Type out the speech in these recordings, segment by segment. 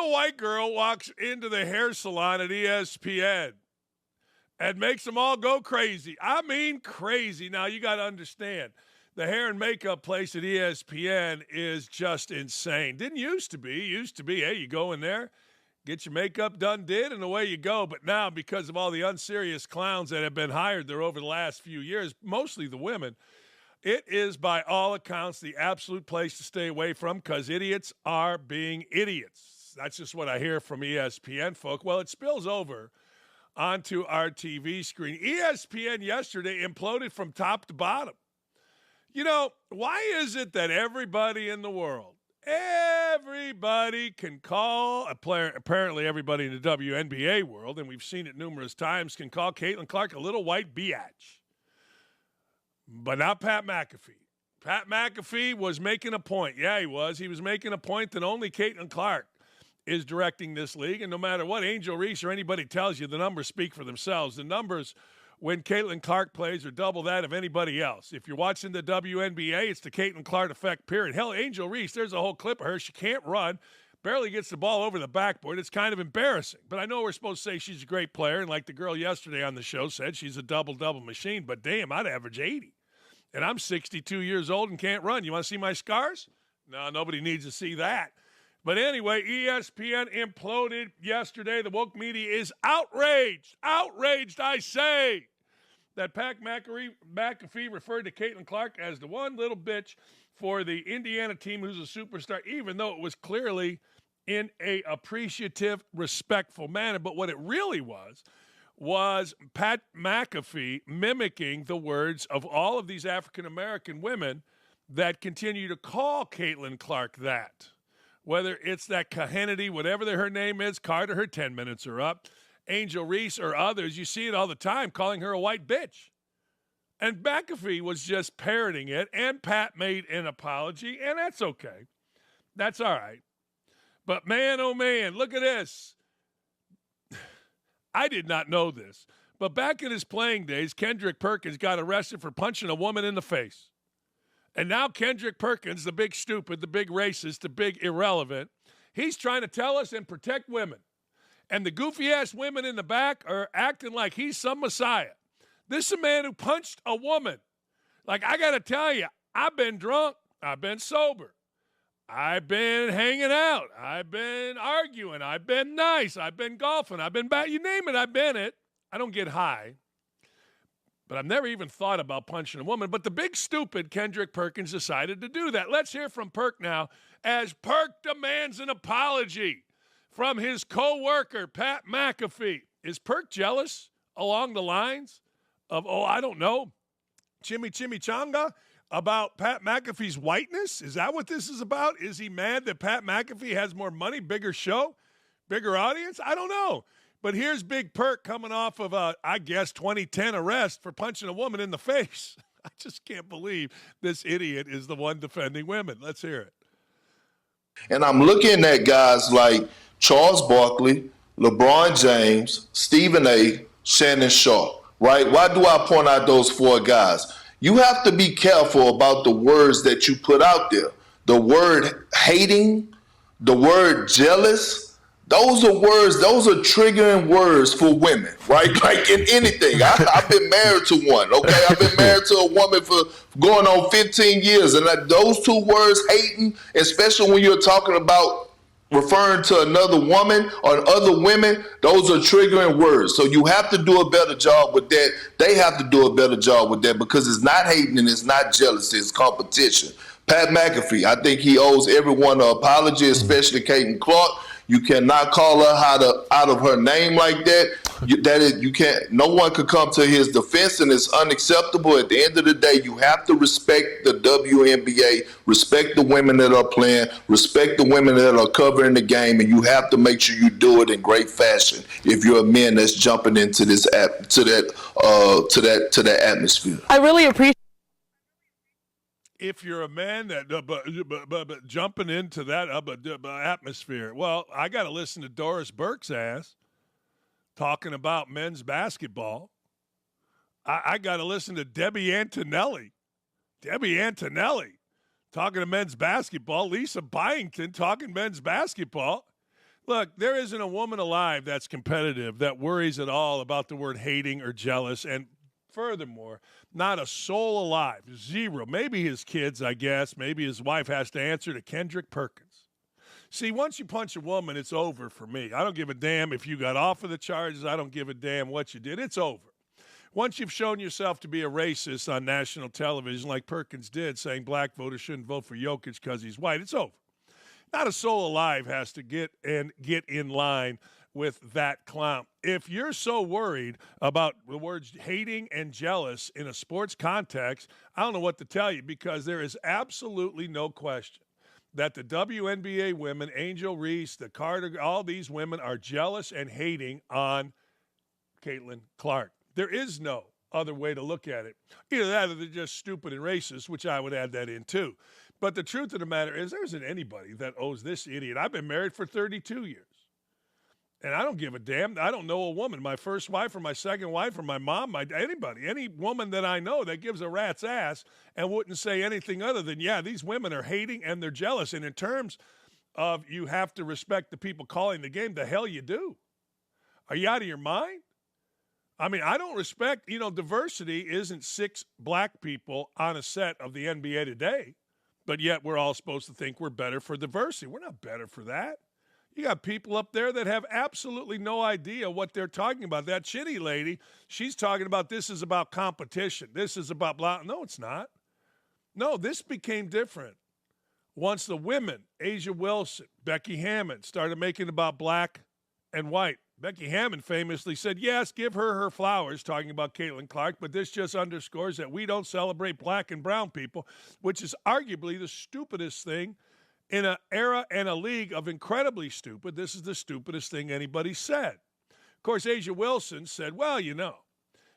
little white girl walks into the hair salon at ESPN and makes them all go crazy. I mean crazy. Now, you got to understand, the hair and makeup place at ESPN is just insane. Didn't used to be. Used to be, hey, you go in there, get your makeup done, and away you go. But now, because of all the unserious clowns that have been hired there over the last few years, mostly the women, it is, by all accounts, the absolute place to stay away from because idiots are being idiots. That's just what I hear from ESPN folk. Well, it spills over onto our TV screen. ESPN yesterday imploded from top to bottom. You know, why is it that everybody in the world, everybody can call a player, apparently everybody in the WNBA world, and we've seen it numerous times, can call Caitlin Clark a little white biatch? But not Pat McAfee. Pat McAfee was making a point. Yeah, he was. He was making a point that only Caitlin Clark is directing this league. And no matter what Angel Reese or anybody tells you, the numbers speak for themselves. The numbers when Caitlin Clark plays are double that of anybody else. If you're watching the WNBA, it's the Caitlin Clark effect, period. Hell, Angel Reese, there's a whole clip of her. She can't run. Barely gets the ball over the backboard. It's kind of embarrassing. But I know we're supposed to say she's a great player. And like the girl yesterday on the show said, she's a double-double machine. But damn, I'd average 80. And I'm 62 years old and can't run. You want to see my scars? No, nobody needs to see that. But anyway, ESPN imploded yesterday. The woke media is outraged. Outraged, I say, that Pat McAfee referred to Caitlin Clark as the one little bitch for the Indiana team who's a superstar, even though it was clearly in a appreciative, respectful manner. But what it really was Pat McAfee mimicking the words of all of these African-American women that continue to call Caitlin Clark that. Whether it's that Kennedy, whatever her name is, Carter, her 10 minutes are up, Angel Reese or others, you see it all the time, calling her a white bitch. And McAfee was just parroting it, and Pat made an apology, and that's okay. That's all right. But man, oh man, look at this. I did not know this, but back in his playing days, Kendrick Perkins got arrested for punching a woman in the face. And now Kendrick Perkins, the big stupid, the big racist, the big irrelevant, he's trying to tell us and protect women. And the goofy-ass women in the back are acting like he's some messiah. This is a man who punched a woman. Like, I got to tell you, I've been drunk. I've been sober. I've been hanging out. I've been arguing. I've been nice. I've been golfing. I've been back. You name it, I've been it. I don't get high. But I've never even thought about punching a woman. But the big stupid Kendrick Perkins decided to do that. Let's hear from Perk now as Perk demands an apology from his co-worker, Pat McAfee. Is Perk jealous along the lines of, I don't know, chimichanga? About Pat McAfee's whiteness? Is that what this is about? Is he mad that Pat McAfee has more money, bigger show, bigger audience? I don't know. But here's Big Perk coming off of a, 2010 arrest for punching a woman in the face. I just can't believe this idiot is the one defending women. Let's hear it. And I'm looking at guys like Charles Barkley, LeBron James, Stephen A., Shannon Sharp, right? Why do I point out those four guys? You have to be careful about the words that you put out there. The word hating, the word jealous, those are triggering words for women, right? Like in anything. I've been married to one, okay? I've been married to a woman for going on 15 years. And those two words, hating, especially when you're talking about referring to another woman or other women, those are triggering words. So you have to do a better job with that. They have to do a better job with that because it's not hating and it's not jealousy, it's competition. Pat McAfee, I think he owes everyone an apology, especially Caitlin Clark. You cannot call her out of her name like that. You can't. No one could come to his defense, and it's unacceptable. At the end of the day, you have to respect the WNBA, respect the women that are playing, respect the women that are covering the game, and you have to make sure you do it in great fashion. If you're a man that's jumping into this to that atmosphere, I really appreciate. If you're a man that but jumping into that atmosphere, well, I got to listen to Doris Burke's ass talking about men's basketball. I got to listen to Debbie Antonelli talking to men's basketball. Lisa Byington talking men's basketball. Look, there isn't a woman alive that's competitive that worries at all about the word hating or jealous. And furthermore, not a soul alive, zero. Maybe his kids, I guess. Maybe his wife has to answer to Kendrick Perkins. See, once you punch a woman, it's over for me. I don't give a damn if you got off of the charges. I don't give a damn what you did. It's over. Once you've shown yourself to be a racist on national television, like Perkins did, saying black voters shouldn't vote for Jokic because he's white, it's over. Not a soul alive has to get in line with that clown. If you're so worried about the words hating and jealous in a sports context, I don't know what to tell you, because there is absolutely no question that the WNBA women, Angel Reese, the Carter, all these women are jealous and hating on Caitlin Clark. There is no other way to look at it. Either that or they're just stupid and racist, which I would add that in too. But the truth of the matter is there isn't anybody that owes this idiot. I've been married for 32 years. And I don't give a damn. I don't know a woman, my first wife or my second wife or my mom, anybody, any woman that I know that gives a rat's ass and wouldn't say anything other than, yeah, these women are hating and they're jealous. And in terms of you have to respect the people calling the game, the hell you do. Are you out of your mind? I mean, I don't respect, diversity isn't 6 black people on a set of the NBA today, but yet we're all supposed to think we're better for diversity. We're not better for that. You got people up there that have absolutely no idea what they're talking about. That shitty lady, she's talking about this is about competition. This is about blah. No, it's not. No, this became different once the women, Asia Wilson, Becky Hammon, started making about black and white. Becky Hammon famously said, yes, give her flowers, talking about Caitlin Clark, but this just underscores that we don't celebrate black and brown people, which is arguably the stupidest thing in an era and a league of incredibly stupid. This is the stupidest thing anybody said. Of course, Asia Wilson said, well,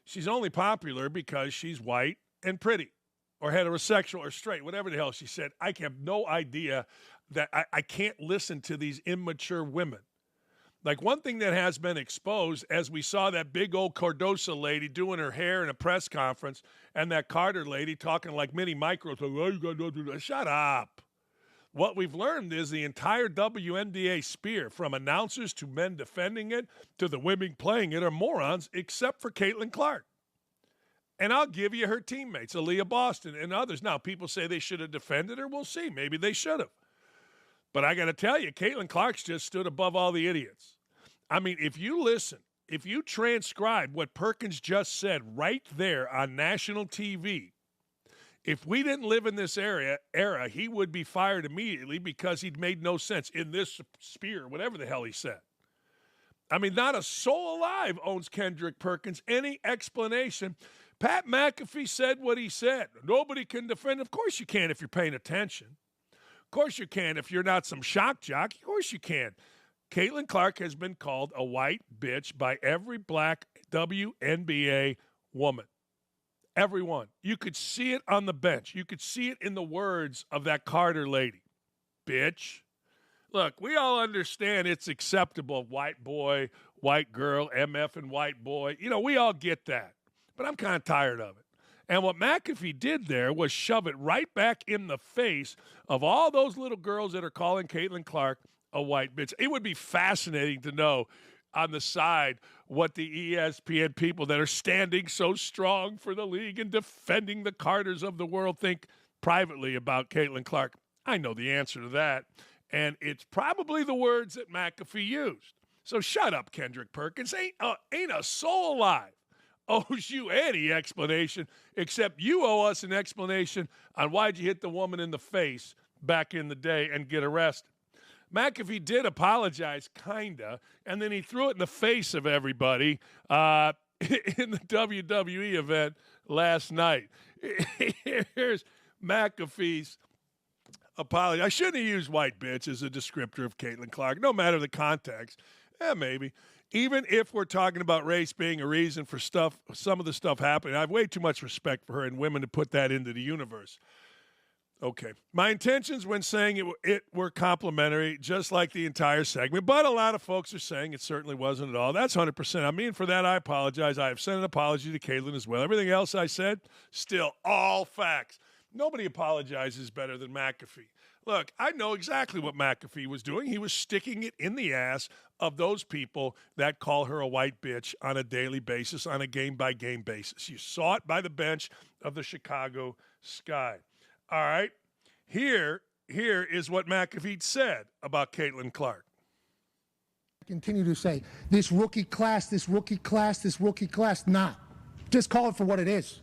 she's only popular because she's white and pretty or heterosexual or straight, whatever the hell she said. I have no idea that I can't listen to these immature women. Like, one thing that has been exposed, as we saw that big old Cardoso lady doing her hair in a press conference and that Carter lady talking like mini micro, you got to do that. Shut up. What we've learned is the entire WNBA sphere, from announcers to men defending it to the women playing it, are morons, except for Caitlin Clark. And I'll give you her teammates, Aaliyah Boston and others. Now, people say they should have defended her. We'll see. Maybe they should have. But I got to tell you, Caitlin Clark's just stood above all the idiots. I mean, if you listen, if you transcribe what Perkins just said right there on national TV, if we didn't live in this era, he would be fired immediately because he'd made no sense in this sphere, whatever the hell he said. I mean, not a soul alive owns Kendrick Perkins any explanation. Pat McAfee said what he said. Nobody can defend. Of course you can if you're paying attention. Of course you can if you're not some shock jock. Of course you can. Caitlin Clark has been called a white bitch by every black WNBA woman. Everyone. You could see it on the bench. You could see it in the words of that Carter lady. Bitch. Look, we all understand it's acceptable. White boy, white girl, MF and white boy. We all get that. But I'm kind of tired of it. And what McAfee did there was shove it right back in the face of all those little girls that are calling Caitlin Clark a white bitch. It would be fascinating to know on the side what the ESPN people that are standing so strong for the league and defending the Carters of the world think privately about Caitlin Clark. I know the answer to that, and it's probably the words that McAfee used. So shut up, Kendrick Perkins. Ain't a soul alive owes you any explanation, except you owe us an explanation on why'd you hit the woman in the face back in the day and get arrested. McAfee did apologize, kinda, and then he threw it in the face of everybody in the WWE event last night. Here's McAfee's apology. I shouldn't have used white bitch as a descriptor of Caitlin Clark, no matter the context. Maybe. Even if we're talking about race being a reason for some of the stuff happening, I have way too much respect for her and women to put that into the universe. Okay. My intentions when saying it were complimentary, just like the entire segment, but a lot of folks are saying it certainly wasn't at all. That's 100%. I mean, for that, I apologize. I have sent an apology to Caitlin as well. Everything else I said, still all facts. Nobody apologizes better than McAfee. Look, I know exactly what McAfee was doing. He was sticking it in the ass of those people that call her a white bitch on a daily basis, on a game-by-game basis. You saw it by the bench of the Chicago Sky. All right, here is what McAfee said about Caitlin Clark. Continue to say, this rookie class, this rookie class, this rookie class. Nah, just call it for what it is.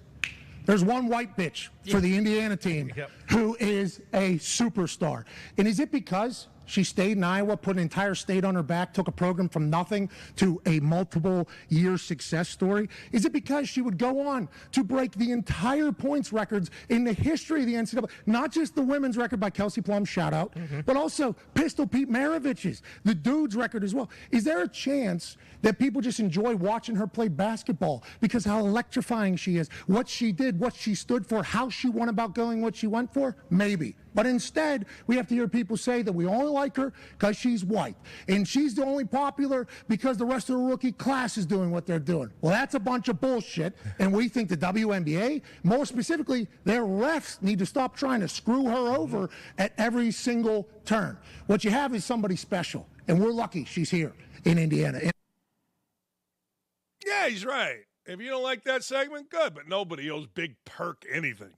There's one white bitch for the Indiana team who is a superstar. And is it because she stayed in Iowa, put an entire state on her back, took a program from nothing to a multiple-year success story? Is it because she would go on to break the entire points records in the history of the NCAA? Not just the women's record by Kelsey Plum, shout out, but also Pistol Pete Maravich's, the dude's record as well. Is there a chance that people just enjoy watching her play basketball because how electrifying she is, what she did, what she stood for, how she went about going, what she went for? Maybe. But instead, we have to hear people say that we only like her because she's white. And she's the only popular because the rest of the rookie class is doing what they're doing. Well, that's a bunch of bullshit. And we think the WNBA, more specifically, their refs need to stop trying to screw her over at every single turn. What you have is somebody special. And we're lucky she's here in Indiana. Yeah, he's right. If you don't like that segment, good. But nobody owes Big Perk anything.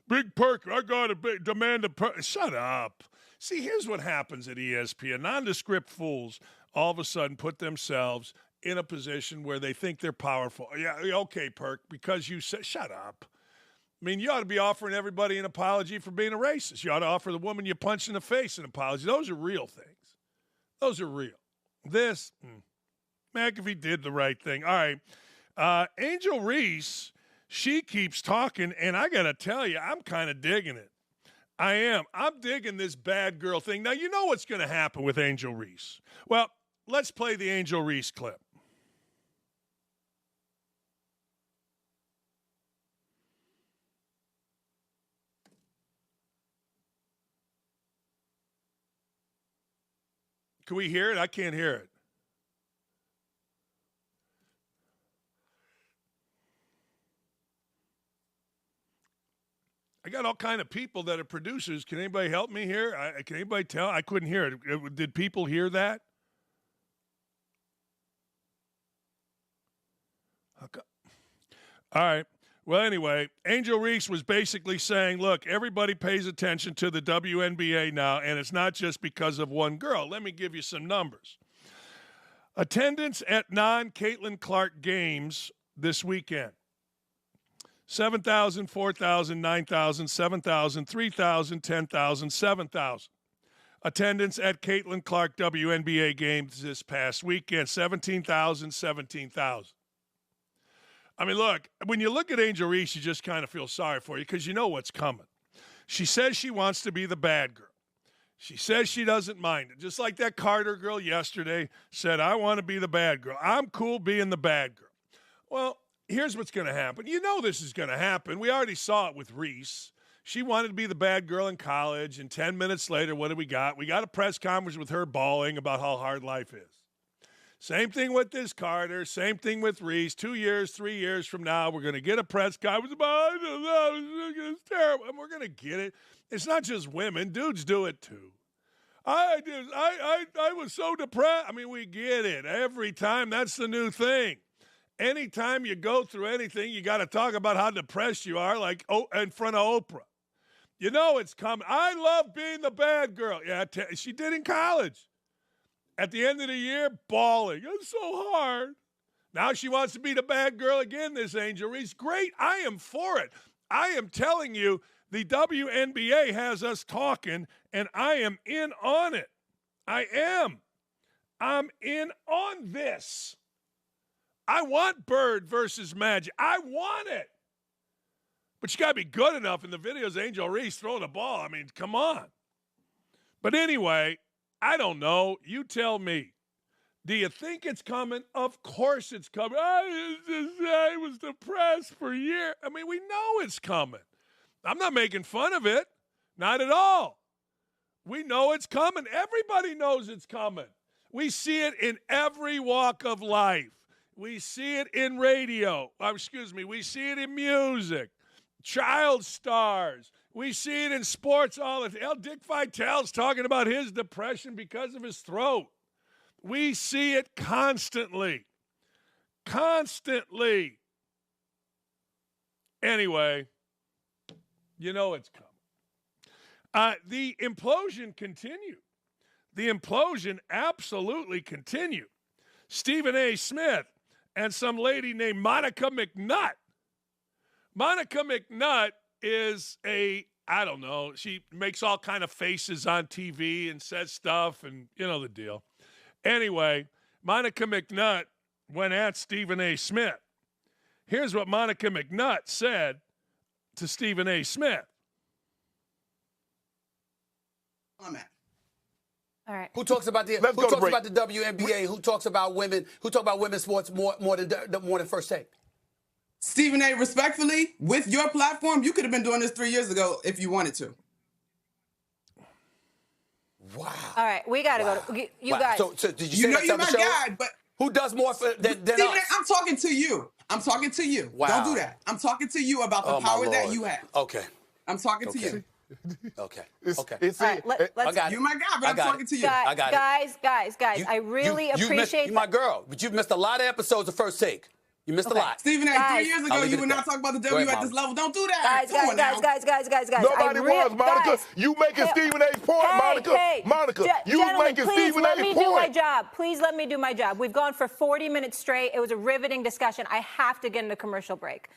Big Perk, I got to demand a perk. Shut up. See, here's what happens at ESPN. Nondescript fools all of a sudden put themselves in a position where they think they're powerful. Yeah, okay, Perk, because you said, shut up. I mean, you ought to be offering everybody an apology for being a racist. You ought to offer the woman you punched in the face an apology. Those are real things. Those are real. McAfee did the right thing. All right. Angel Reese, she keeps talking, and I got to tell you, I'm kind of digging it. I am. I'm digging this bad girl thing. Now, you know what's going to happen with Angel Reese. Well, let's play the Angel Reese clip. Can we hear it? I can't hear it. I got all kind of people that are producers. Can anybody help me here? Can anybody tell? I couldn't hear it. Did people hear that? Okay. All right. Well, anyway, Angel Reese was basically saying, look, everybody pays attention to the WNBA now, and it's not just because of one girl. Let me give you some numbers. Attendance at non-Caitlin Clark games this weekend. 7,000, 4,000, 9,000, 7,000, 3,000, 10,000, 7,000. Attendance at Caitlin Clark WNBA games this past weekend, 17,000, 17,000. I mean, look, when you look at Angel Reese, you just kind of feel sorry for you because you know what's coming. She says she wants to be the bad girl. She says she doesn't mind it. Just like that Carter girl yesterday said, I want to be the bad girl. I'm cool being the bad girl. Well, here's what's going to happen. You know this is going to happen. We already saw it with Reese. She wanted to be the bad girl in college, and 10 minutes later, what do we got? We got a press conference with her bawling about how hard life is. Same thing with this Carter. Same thing with Reese. 2 years, 3 years from now, we're going to get a press conference about, it's terrible, and we're going to get it. It's not just women. Dudes do it too. I was so depressed. I mean, we get it. Every time, that's the new thing. Anytime you go through anything, you got to talk about how depressed you are, like in front of Oprah. You know it's coming. I love being the bad girl. Yeah, she did in college. At the end of the year, bawling. It's so hard. Now she wants to be the bad girl again, this Angel Reese. Great. I am for it. I am telling you, the WNBA has us talking, and I am in on it. I am. I'm in on this. I want Bird versus Magic. I want it. But you got to be good enough in the videos. Angel Reese throwing the ball. I mean, come on. But anyway, I don't know. You tell me. Do you think it's coming? Of course it's coming. I was depressed for years. I mean, we know it's coming. I'm not making fun of it. Not at all. We know it's coming. Everybody knows it's coming. We see it in every walk of life. We see it in radio. We see it in music. Child stars. We see it in sports all the time. Dick Vitale's talking about his depression because of his throat. We see it constantly. Constantly. Anyway, you know it's coming. The implosion continued. The implosion absolutely continued. Stephen A. Smith and some lady named Monica McNutt. Monica McNutt is I don't know, she makes all kind of faces on TV and says stuff, and you know the deal. Anyway, Monica McNutt went at Stephen A. Smith. Here's what Monica McNutt said to Stephen A. Smith. All right. Who talks about the WNBA? Who talks about women? Who talk about women's sports more than First Take? Stephen A., respectfully, with your platform, you could have been doing this 3 years ago if you wanted to. Wow. All right, we got to go to you guys. So did you say you're my guy, but who does more than Stephen us? A., I'm talking to you. I'm talking to you. Wow. Don't do that. I'm talking to you about the power that you have. Okay. I'm talking to you. Okay. All right, let's, I got it. You're my guy, but I'm talking to you. I got it. Guys, I really appreciate you're my girl, but you've missed a lot of episodes of First Take. You missed a lot. Stephen A., Guys. 3 years ago, you would not talk about the W at this level. Don't do that. Guys. Nobody was, Monica. Guys, You making Stephen A.'s point, Monica. Monica, you gentlemen, making please Stephen let A.'s me point. do my job. Please let me do my job. We've gone for 40 minutes straight. It was a riveting discussion. I have to get into commercial break.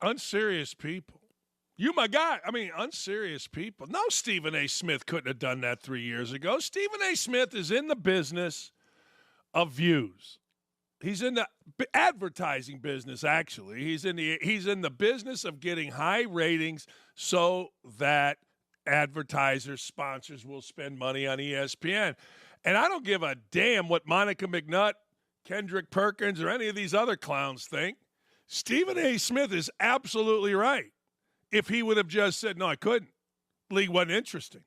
Unserious people. You, my guy. I mean, unserious people. No, Stephen A. Smith couldn't have done that 3 years ago. Stephen A. Smith is in the business of views. He's in the advertising business, actually. He's in the business of getting high ratings so that advertisers, sponsors will spend money on ESPN. And I don't give a damn what Monica McNutt, Kendrick Perkins, or any of these other clowns think. Stephen A. Smith is absolutely right. If he would have just said, no, I couldn't. League wasn't interesting.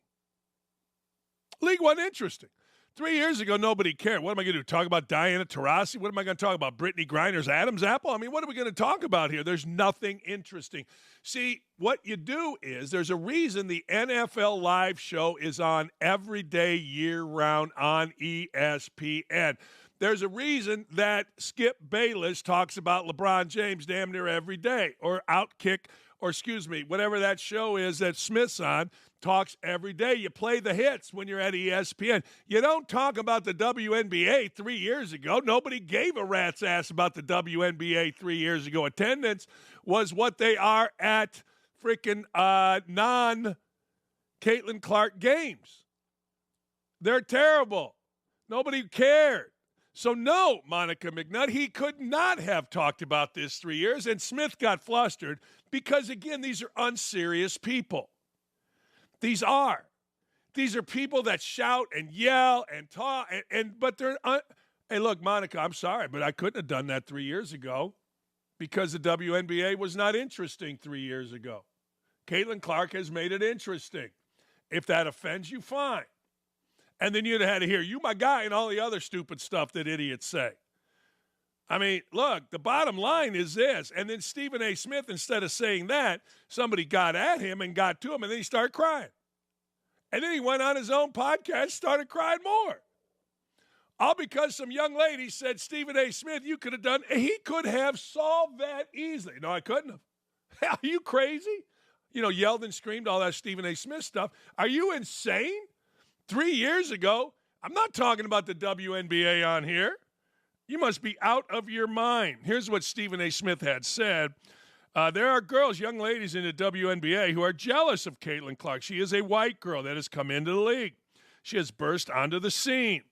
3 years ago, nobody cared. What am I going to do, talk about Diana Taurasi? What am I going to talk about, Brittany Griner's Adam's apple? I mean, what are we going to talk about here? There's nothing interesting. See, what you do is there's a reason the NFL live show is on every day, year-round on ESPN. There's a reason that Skip Bayless talks about LeBron James damn near every day, or OutKick, or whatever that show is that Smith's on, talks every day. You play the hits when you're at ESPN. You don't talk about the WNBA 3 years ago. Nobody gave a rat's ass about the WNBA 3 years ago. Attendance was what they are at freaking non-Caitlin Clark games. They're terrible. Nobody cared. So no, Monica McNutt, he could not have talked about this 3 years, and Smith got flustered because, again, these are unserious people. These are people that shout and yell and talk, but they're hey, look, Monica, I'm sorry, but I couldn't have done that 3 years ago because the WNBA was not interesting 3 years ago. Caitlin Clark has made it interesting. If that offends you, fine. And then you'd have had to hear, you my guy, and all the other stupid stuff that idiots say. I mean, look, the bottom line is this. And then Stephen A. Smith, instead of saying that, somebody got at him and got to him, and then he started crying. And then he went on his own podcast, started crying more. All because some young lady said, Stephen A. Smith, you could have done, he could have solved that easily. No, I couldn't have. Are you crazy? Yelled and screamed all that Stephen A. Smith stuff. Are you insane? 3 years ago, I'm not talking about the WNBA on here. You must be out of your mind. Here's what Stephen A. Smith had said. There are girls, young ladies in the WNBA who are jealous of Caitlin Clark. She is a white girl that has come into the league. She has burst onto the scene.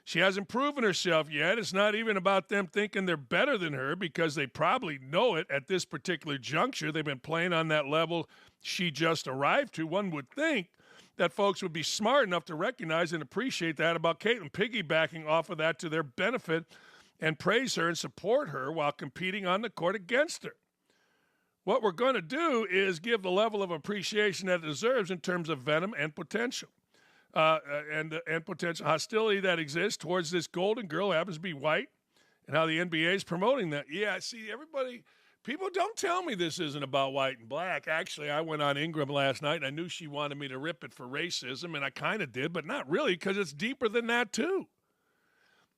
She hasn't proven herself yet. It's not even about them thinking they're better than her because they probably know it at this particular juncture. They've been playing on that level she just arrived to. One would think that folks would be smart enough to recognize and appreciate that about Caitlin, piggybacking off of that to their benefit and praise her and support her while competing on the court against her. What we're going to do is give the level of appreciation that it deserves in terms of venom and potential. And potential hostility that exists towards this golden girl who happens to be white and how the NBA is promoting that. Yeah, see, People don't tell me this isn't about white and black. Actually, I went on Ingram last night, and I knew she wanted me to rip it for racism, and I kind of did, but not really, because it's deeper than that, too.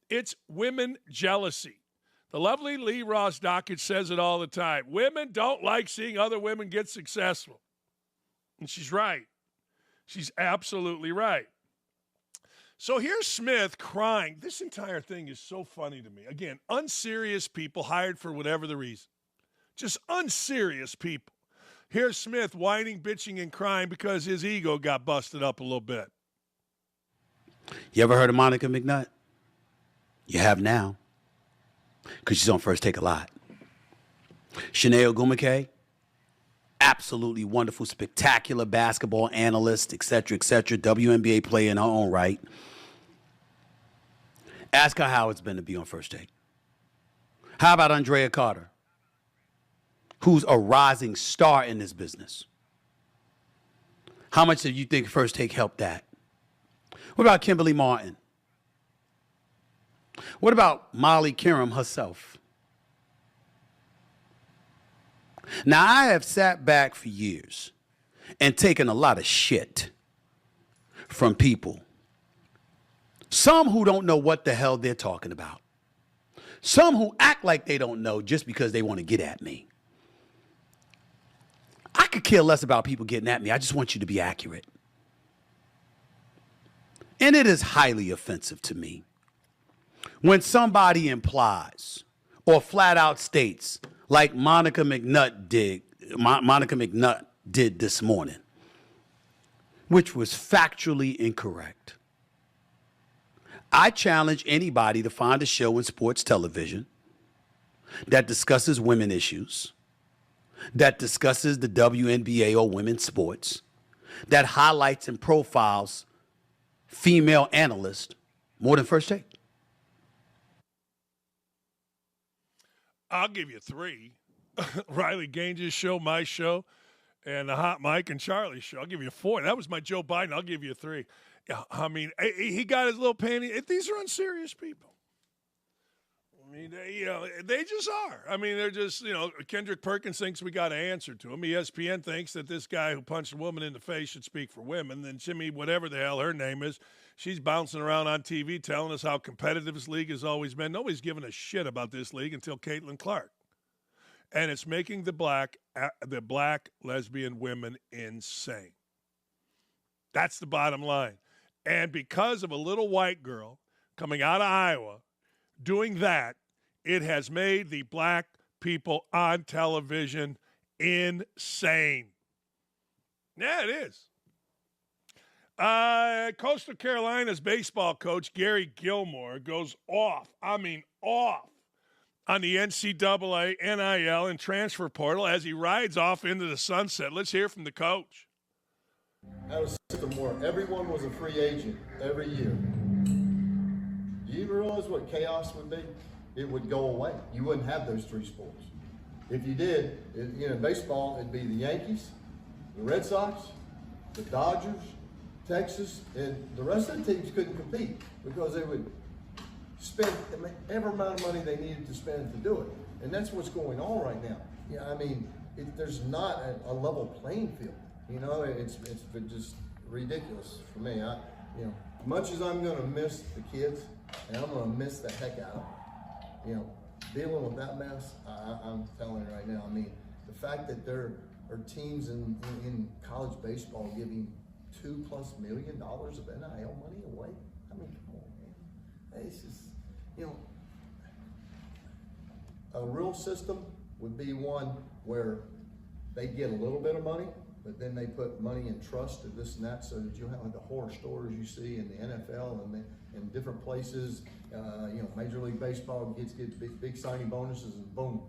It's women jealousy. The lovely Lee Ross Dakich says it all the time. Women don't like seeing other women get successful. And she's right. She's absolutely right. So here's Smith crying. This entire thing is so funny to me. Again, unserious people hired for whatever the reason. Just unserious people. Here's Smith whining, bitching, and crying because his ego got busted up a little bit. You ever heard of Monica McNutt? You have now. Because she's on First Take a lot. Shanae Ogumake, absolutely wonderful, spectacular basketball analyst, et cetera, WNBA player in her own right. Ask her how it's been to be on First Take. How about Andrea Carter, who's a rising star in this business? How much do you think First Take helped that? What about Kimberly Martin? What about Molly Kiram herself? Now, I have sat back for years and taken a lot of shit from people. Some who don't know what the hell they're talking about. Some who act like they don't know just because they want to get at me. I could care less about people getting at me. I just want you to be accurate. And it is highly offensive to me when somebody implies or flat out states, like Monica McNutt did this morning, which was factually incorrect. I challenge anybody to find a show in sports television that discusses women issues, that discusses the WNBA or women's sports, that highlights and profiles female analysts more than First Take. I'll give you 3. Riley Gaines' show, my show, and the Hot Mike and Charlie's show. I'll give you 4. That was my Joe Biden. I'll give you 3. I mean, he got his little panty. These are unserious people. I mean, they just are. I mean, they're just, Kendrick Perkins thinks we got to answer to him. ESPN thinks that this guy who punched a woman in the face should speak for women. Then Jimmy, whatever the hell her name is, she's bouncing around on TV telling us how competitive this league has always been. Nobody's giving a shit about this league until Caitlin Clark. And it's making the black lesbian women insane. That's the bottom line. And because of a little white girl coming out of Iowa doing that, it has made the black people on television insane. Yeah, it is. Coastal Carolina's baseball coach, Gary Gilmore, goes off on the NCAA, NIL, and transfer portal as he rides off into the sunset. Let's hear from the coach. Had a system where everyone was a free agent every year. Do you realize what chaos would be? It would go away. You wouldn't have those 3 sports. If you did, baseball, it'd be the Yankees, the Red Sox, the Dodgers, Texas, and the rest of the teams couldn't compete because they would spend every amount of money they needed to spend to do it. And that's what's going on right now. Yeah, I mean, there's not a level playing field. It's just ridiculous for me. Much as I'm going to miss the kids, and I'm going to miss the heck out of them, dealing with that mess, I'm telling you right now, I mean, the fact that there are teams in college baseball giving $2+ million of NIL money away, I mean, come on, man. It's just, a real system would be one where they get a little bit of money, but then they put money in trust and this and that, so that you'll have the horror stories you see in the NFL and in different places. Major League Baseball gets big signing bonuses, and boom,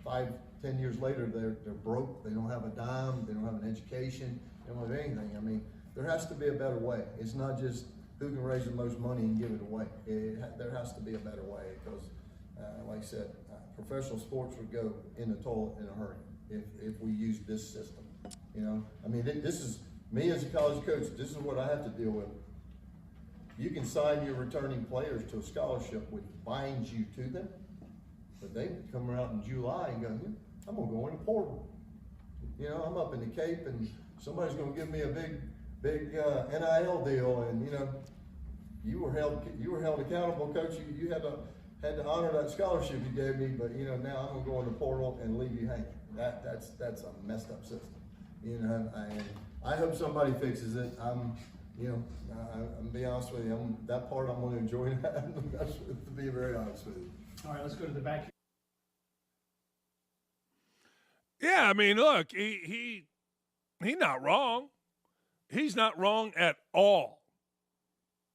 5-10 years later they're broke. They don't have a dime. They don't have an education. They don't have anything. I mean, there has to be a better way. It's not just who can raise the most money and give it away. There has to be a better way because, like I said, professional sports would go in the toilet in a hurry if we use this system. I mean, this is me as a college coach. This is what I have to deal with. You can sign your returning players to a scholarship which binds you to them, but they come around in July and go, I'm going to go in the portal. You know, I'm up in the Cape, and somebody's going to give me a big NIL deal, and you know, you were held accountable, Coach. You had to honor that scholarship you gave me, but you know, now I'm going to go in the portal and leave you hanging. That's a messed up system. You know, I hope somebody fixes it. I'm gonna be honest with you. That part I'm going to enjoy that. To be very honest with you. All right, let's go to the back. Yeah, I mean, look, he's not wrong. He's not wrong at all.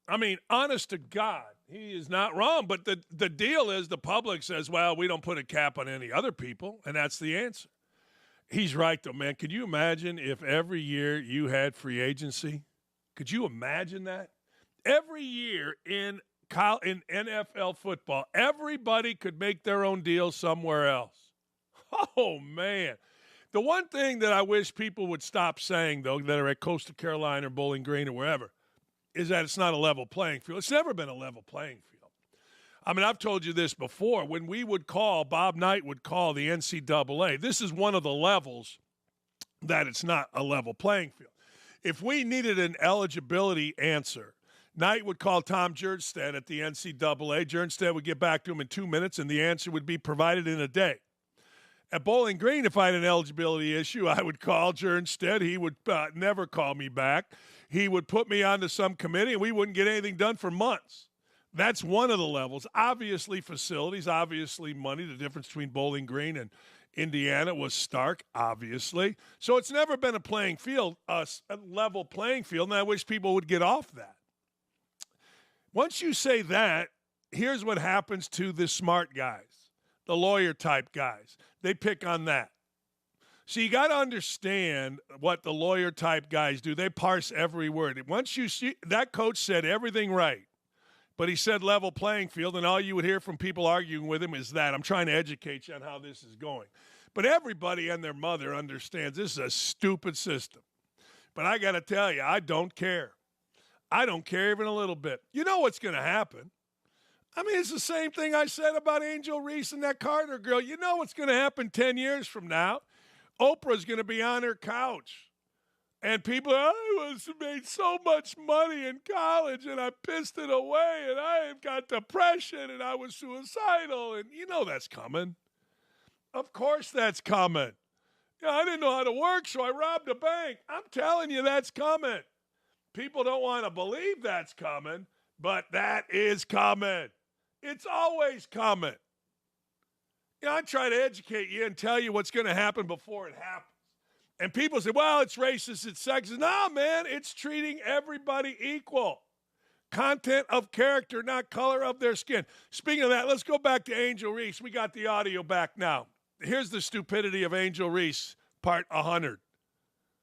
I mean, honest to God, he is not wrong. But the deal is the public says, well, we don't put a cap on any other people, and that's the answer. He's right, though, man. Could you imagine if every year you had free agency? Could you imagine that? Every year in NFL football, everybody could make their own deal somewhere else. Oh, man. The one thing that I wish people would stop saying, though, that are at Coastal Carolina or Bowling Green or wherever, is that it's not a level playing field. It's never been a level playing field. I mean, I've told you this before. When we would call, Bob Knight would call the NCAA, this is one of the levels that it's not a level playing field. If we needed an eligibility answer, Knight would call Tom Jernstedt at the NCAA. Jernstedt would get back to him in 2 minutes, and the answer would be provided in a day. At Bowling Green, if I had an eligibility issue, I would call Jernstedt. He would never call me back. He would put me onto some committee, and we wouldn't get anything done for months. That's one of the levels. Obviously, facilities, obviously money. The difference between Bowling Green and Indiana was stark, obviously. So it's never been a playing field, a level playing field, and I wish people would get off that. Once you say that, here's what happens to the smart guys, the lawyer-type guys. They pick on that. So you got to understand what the lawyer-type guys do. They parse every word. Once you see that coach said everything right, but he said level playing field, and all you would hear from people arguing with him is that. I'm trying to educate you on how this is going. But everybody and their mother understands this is a stupid system. But I got to tell you, I don't care. I don't care even a little bit. You know what's going to happen. I mean, it's the same thing I said about Angel Reese and that Carter girl. You know what's going to happen 10 years from now. Oprah's going to be on her couch. And people, I made so much money in college, and I pissed it away, and I got depression, and I was suicidal. And you know that's coming. Of course that's coming. You know, I didn't know how to work, so I robbed a bank. I'm telling you that's coming. People don't want to believe that's coming, but that is coming. It's always coming. You know, I try to educate you and tell you what's going to happen before it happens. And people say, well, it's racist, it's sexist. No, man, it's treating everybody equal. Content of character, not color of their skin. Speaking of that, let's go back to Angel Reese. We got the audio back now. Here's the stupidity of Angel Reese, part 100.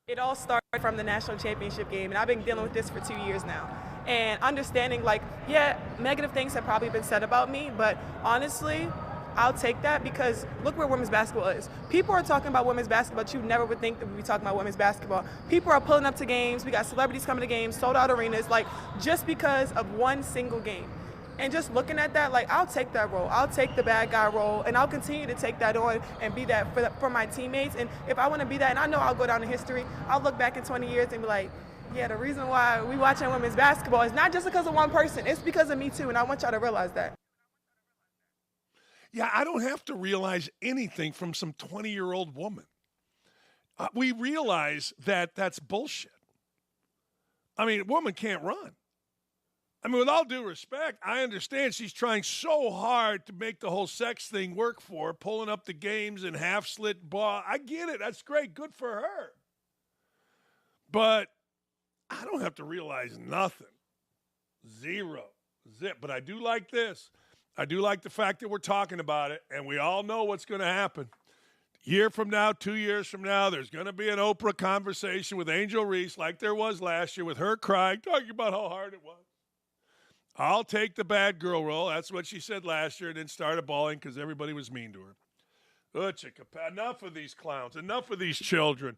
It all started from the national championship game, and I've been dealing with this for 2 years now. And understanding, like, yeah, negative things have probably been said about me, but honestly, I'll take that because look where women's basketball is. People are talking about women's basketball, but you never would think that we'd be talking about women's basketball. People are pulling up to games. We got celebrities coming to games, sold out arenas, like, just because of one single game. And just looking at that, like, I'll take that role. I'll take the bad guy role, and I'll continue to take that on and be that for my teammates. And if I want to be that, and I know I'll go down in history, I'll look back in 20 years and be like, yeah, the reason why we watching women's basketball is not just because of one person. It's because of me, too, and I want y'all to realize that. Yeah, I don't have to realize anything from some 20-year-old woman. We realize that that's bullshit. I mean, a woman can't run. I mean, with all due respect, I understand she's trying so hard to make the whole sex thing work for her, pulling up the games and half-slit ball. I get it. That's great. Good for her. But I don't have to realize nothing. Zero. Zip. But I do like this. I do like the fact that we're talking about it, and we all know what's going to happen. A year from now, 2 years from now, there's going to be an Oprah conversation with Angel Reese like there was last year with her crying, talking about how hard it was. I'll take the bad girl role. That's what she said last year and then started bawling because everybody was mean to her. Enough of these clowns. Enough of these children.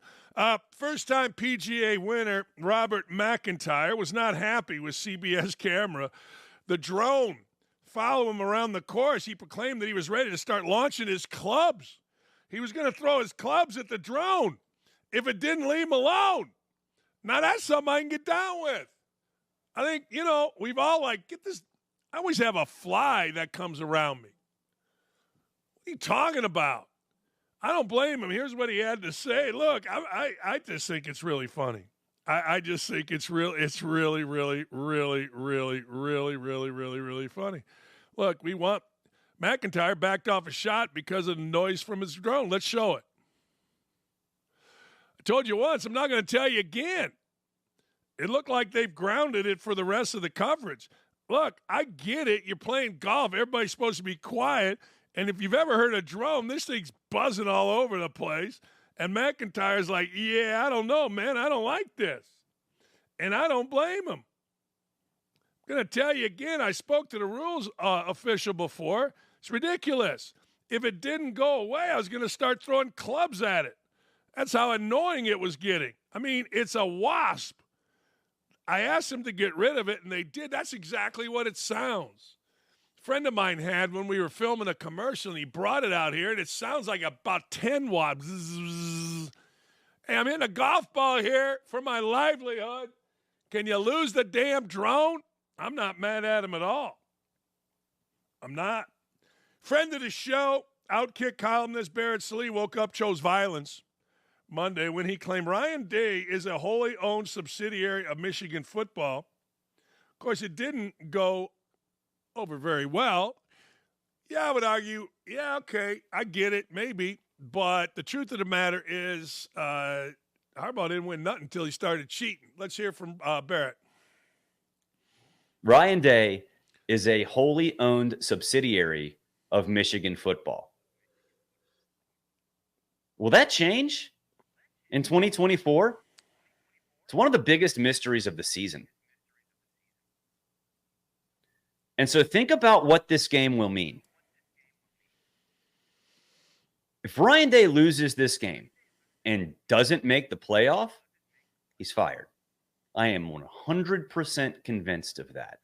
First-time PGA winner Robert McIntyre was not happy with CBS camera. The drone followed him around the course. He proclaimed that he was ready to start launching his clubs. He was going to throw his clubs at the drone if it didn't leave him alone. Now, that's something I can get down with. I think, we've all get this. I always have a fly that comes around me. What are you talking about? I don't blame him. Here's what he had to say. Look, I just think it's really funny. I just think it's really, really, really, really, really, really, really, really, really funny. Look, we want McIntyre backed off a shot because of the noise from his drone. Let's show it. I told you once, I'm not going to tell you again. It looked like they've grounded it for the rest of the coverage. Look, I get it. You're playing golf. Everybody's supposed to be quiet. And if you've ever heard a drone, this thing's buzzing all over the place. And McIntyre's like, yeah, I don't know, man. I don't like this. And I don't blame him. I'm going to tell you again, I spoke to the rules official before. It's ridiculous. If it didn't go away, I was going to start throwing clubs at it. That's how annoying it was getting. I mean, it's a wasp. I asked them to get rid of it, and they did. That's exactly what it sounds. A friend of mine had when we were filming a commercial, and he brought it out here, and it sounds like about 10 watts. Hey, I'm hitting a golf ball here for my livelihood. Can you lose the damn drone? I'm not mad at him at all. I'm not. Friend of the show, OutKick columnist Barrett Sallee woke up, chose violence Monday when he claimed Ryan Day is a wholly owned subsidiary of Michigan football. Of course, it didn't go over very well. Yeah, I would argue, yeah, okay, I get it, maybe. But the truth of the matter is Harbaugh didn't win nothing until he started cheating. Let's hear from Barrett. Ryan Day is a wholly owned subsidiary of Michigan football. Will that change in 2024? It's one of the biggest mysteries of the season. And so think about what this game will mean. If Ryan Day loses this game and doesn't make the playoff, he's fired. I am 100% convinced of that.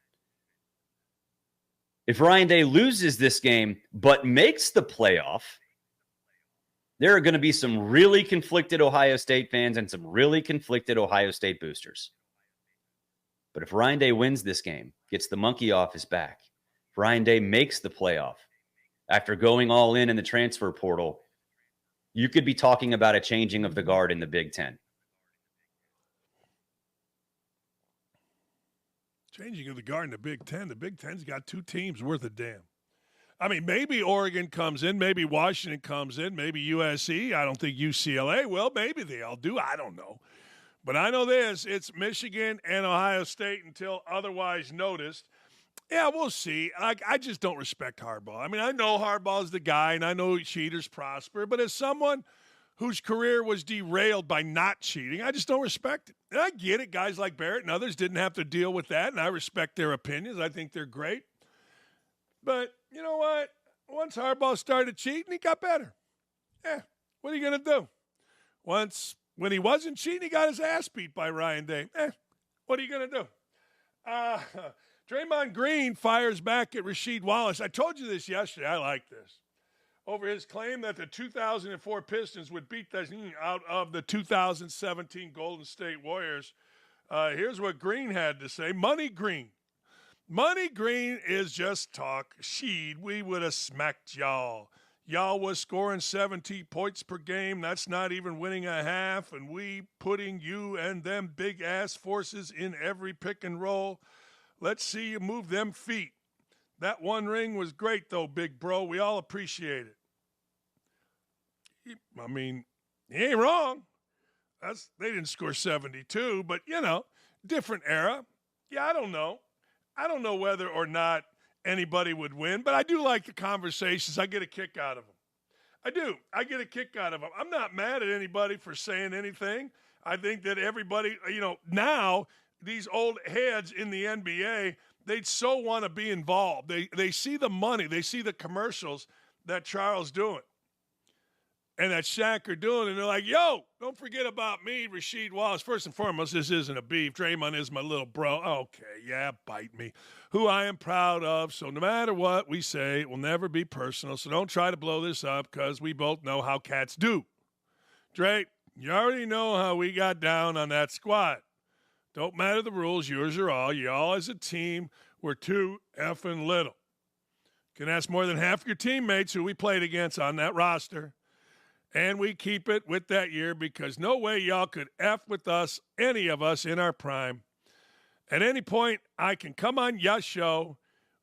If Ryan Day loses this game but makes the playoff, there are going to be some really conflicted Ohio State fans and some really conflicted Ohio State boosters. But if Ryan Day wins this game, gets the monkey off his back, if Ryan Day makes the playoff after going all in the transfer portal, you could be talking about a changing of the guard in the Big Ten. Changing of the guard in the Big Ten. The Big Ten's got two teams worth a damn. I mean, maybe Oregon comes in, maybe Washington comes in, maybe USC. I don't think UCLA will. Maybe they all do. I don't know. But I know this. It's Michigan and Ohio State until otherwise noticed. Yeah, we'll see. I just don't respect Harbaugh. I mean, I know Harbaugh's the guy, and I know cheaters prosper. But as someone whose career was derailed by not cheating, I just don't respect it. And I get it. Guys like Barrett and others didn't have to deal with that, and I respect their opinions. I think they're great. But you know what? Once Harbaugh started cheating, he got better. What are you going to do? When he wasn't cheating, he got his ass beat by Ryan Day. What are you going to do? Draymond Green fires back at Rasheed Wallace. I told you this yesterday. I like this. Over his claim that the 2004 Pistons would beat the out of the 2017 Golden State Warriors. Here's what Green had to say. Money Green is just talk. Sheed, we would have smacked y'all. Y'all was scoring 70 points per game. That's not even winning a half. And we putting you and them big-ass forces in every pick and roll. Let's see you move them feet. That one ring was great, though, big bro. We all appreciate it. I mean, he ain't wrong. They didn't score 72, but, different era. Yeah, I don't know. I don't know whether or not anybody would win, but I do like the conversations. I get a kick out of them. I do. I get a kick out of them. I'm not mad at anybody for saying anything. I think that everybody, now these old heads in the NBA, they'd so want to be involved. They see the money. They see the commercials that Charles doing. and that Shaq are doing, and they're like, yo, don't forget about me, Rasheed Wallace. First and foremost, this isn't a beef. Draymond is my little bro. Okay, yeah, bite me. Who I am proud of. So no matter what we say, it will never be personal. So don't try to blow this up because we both know how cats do. Dre, you already know how we got down on that squad. Don't matter the rules. Yours are all. Y'all as a team were too effing little. Can ask more than half your teammates who we played against on that roster. And we keep it with that year because no way y'all could F with us, any of us in our prime. At any point, I can come on your show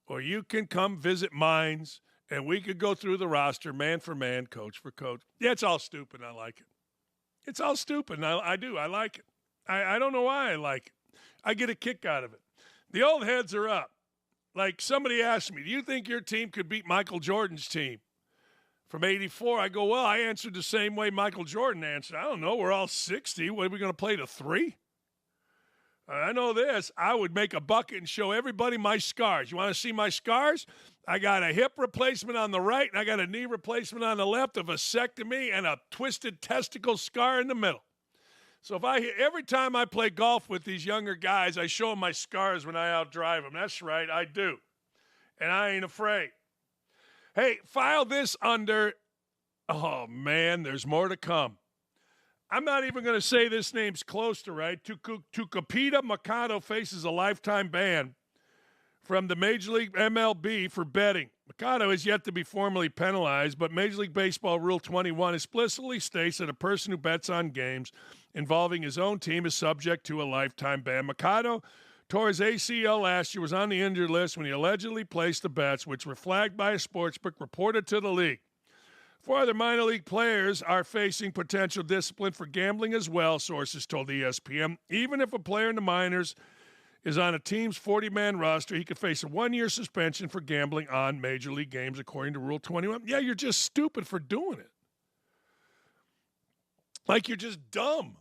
or you can come visit mine's and we could go through the roster man for man, coach for coach. Yeah, it's all stupid. I like it. It's all stupid. And I do. I like it. I don't know why I like it. I get a kick out of it. The old heads are up. Like somebody asked me, do you think your team could beat Michael Jordan's team? From 84, I go, well, I answered the same way Michael Jordan answered. I don't know. We're all 60. What, are we going to play to 3? I know this. I would make a bucket and show everybody my scars. You want to see my scars? I got a hip replacement on the right, and I got a knee replacement on the left, a vasectomy, and a twisted testicle scar in the middle. So every time I play golf with these younger guys, I show them my scars when I outdrive them. That's right, I do. And I ain't afraid. Hey, file this under, oh, man, there's more to come. I'm not even going to say this name's close to right. Tucupita Mercado faces a lifetime ban from the Major League MLB for betting. Mercado is yet to be formally penalized, but Major League Baseball Rule 21 explicitly states that a person who bets on games involving his own team is subject to a lifetime ban. Mercado tore his ACL last year, was on the injured list when he allegedly placed the bets, which were flagged by a sportsbook, reported to the league. 4 other minor league players are facing potential discipline for gambling as well, sources told ESPN. Even if a player in the minors is on a team's 40-man roster, he could face a 1-year suspension for gambling on major league games, according to Rule 21. Yeah, you're just stupid for doing it. Like, you're just dumb.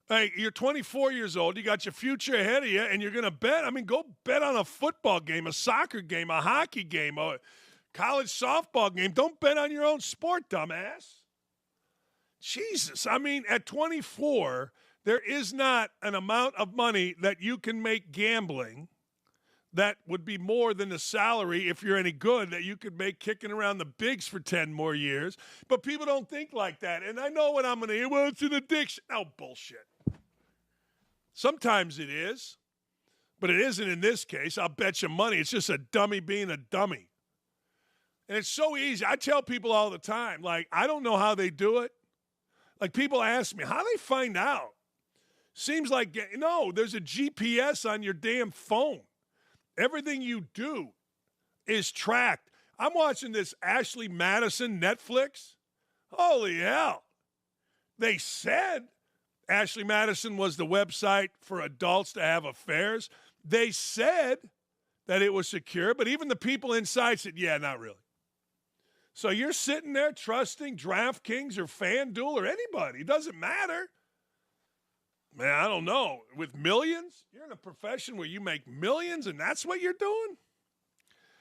Hey, you're 24 years old, you got your future ahead of you, and you're going to bet? I mean, go bet on a football game, a soccer game, a hockey game, a college softball game. Don't bet on your own sport, dumbass. Jesus. I mean, at 24, there is not an amount of money that you can make gambling that would be more than the salary, if you're any good, that you could make kicking around the bigs for 10 more years. But people don't think like that. And I know what I'm going to hear. Well, it's an addiction. Oh, bullshit. Sometimes it is, but it isn't in this case. I'll bet you money. It's just a dummy being a dummy. And it's so easy. I tell people all the time, like, I don't know how they do it. Like, people ask me, how do they find out? Seems like, no, there's a GPS on your damn phone. Everything you do is tracked. I'm watching this Ashley Madison Netflix. Holy hell. They said Ashley Madison was the website for adults to have affairs. They said that it was secure, but even the people inside said, yeah, not really. So you're sitting there trusting DraftKings or FanDuel or anybody. It doesn't matter. Man, I don't know. With millions? You're in a profession where you make millions and that's what you're doing?